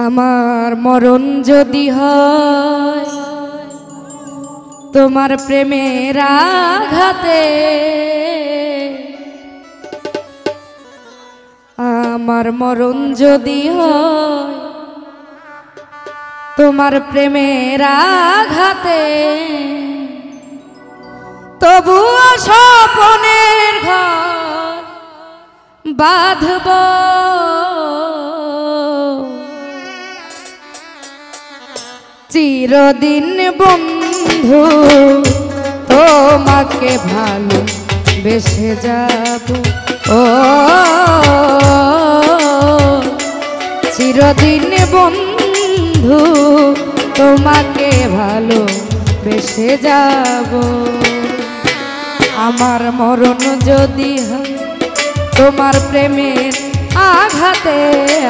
আমার মরণ যদি হয় তোমার প্রেমের আঘাতে, আমার মরণ যদি হয় তোমার প্রেমের আঘাতে, তবুও স্বপনের ঘর বাঁধব, চিরদিন বন্ধু তোমাকে ভালো বেসে যাব। ও চিরদিন বন্ধু তোমাকে ভালো বেসে যাব। আমার মরণ যদি হয় তোমার প্রেমের আঘাতে,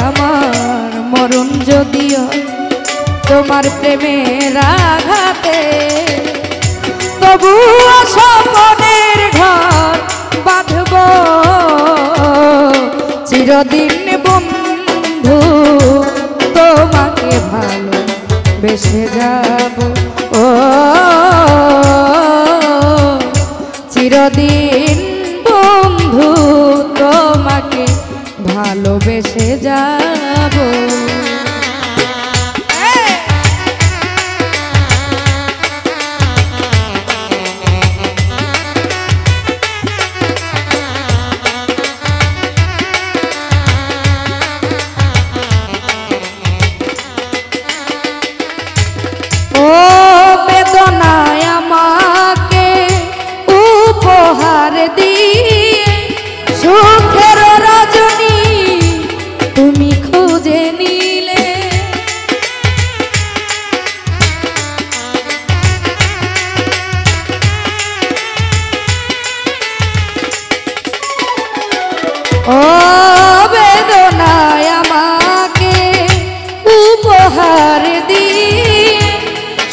আমার মরণ যদি হয় তোমার প্রেমের আঘাতে, তবুও স্বপনের ঘর বাঁধব, চিরদিন বন্ধু তোমাকে ভালো বেসে যাব। ও চিরদিন বন্ধু তোমাকে ভালোবেসে যাব। সুখের রজনী তুমি খুঁজে নিলে, ও বেদনায় আমাকে উপহার দিয়ে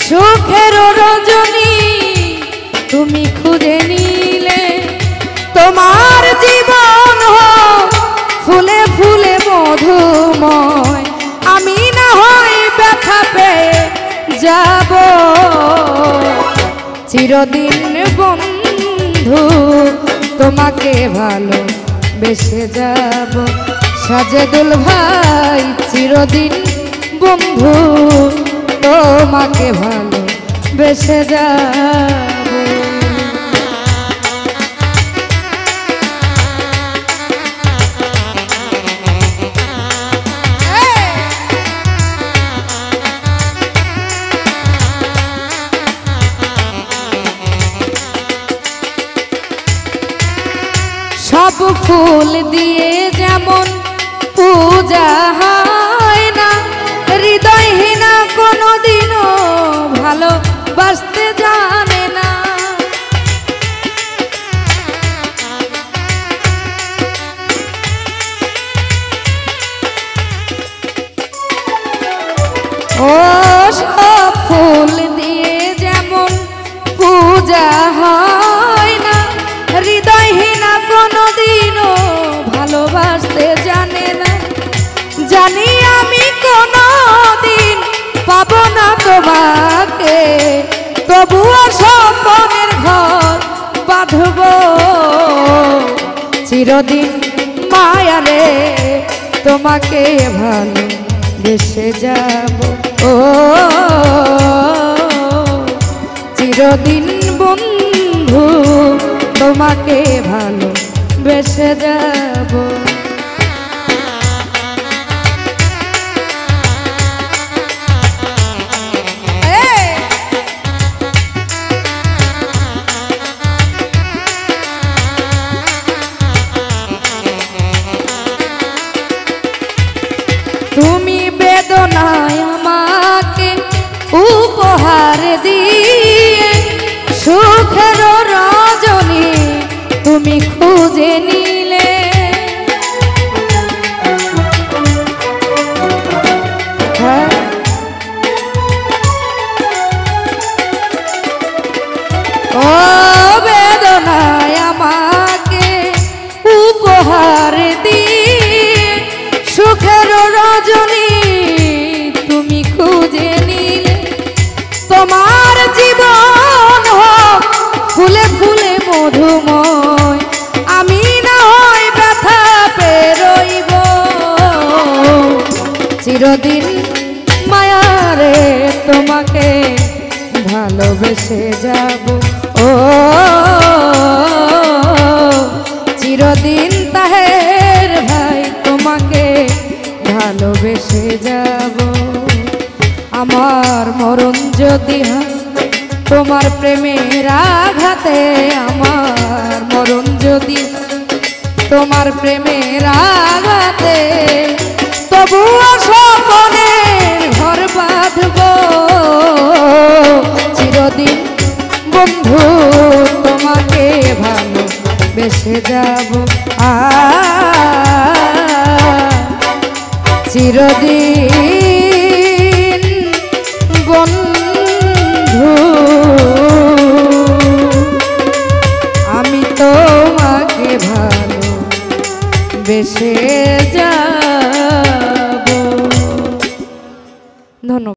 সুখের রজনী তুমি খুঁজে নিলে। তোমার জীবন ফুলে ফুলে মধুময়, আমি না হয় ব্যথা পেয়ে যাব, চিরদিন বন্ধু তোমাকে ভালো বেসে যাব। সাজেদুল ভাই চিরদিন বন্ধু তোমাকে ভালো বেসে যাব। সব ফুল দিয়ে যেমন পূজা হয় না, হৃদয়হীনা কোনোদিনও ভালোবাসতে জানে না। ও সব ফুল দিয়ে যেমন পূজা হয় না, হৃদয়হীনা কোনোদিনও ভালোবাসতে জানে না। জানি আমি কোনোদিন পাবো না তোমাকে, তবুও স্বপনের ঘর বাঁধব, চিরদিন মায়ারে তোমাকে ভালো বেসে যাব। ও চিরদিন বন্ধু তোমাকে ভালো বেসে যাব। তুমি বেদনায় আমাকে উপহার দিয়ে সুখের রজনী তুমি খুঁজে নিলে, ও বেদনায় আমাকে উপহার দিয়ে সুখের রজনী বুঝে নিলে তোমার জীবন হোক ফুলে ফুলে মধুময়, আমি না হয় ব্যথা পেরোইব চিরদিন মায়ারে তোমাকে ভালোবেসে যাব। ও চিরদিন তাহের ভাই তোমাকে ভালোবেসে যাব। আমার মরণ যদি হয় তোমার প্রেমের আঘাতে, আমার মরণ যদি তোমার প্রেমের আঘাতে, তবুও স্বপনের ঘর বাঁধব চিরদিন বন্ধু তোমাকে ভালোবেসে যাব। চিরদিন বন্ধু আমি তোমাকে ভালোবেসে যাব। ধন্যবাদ।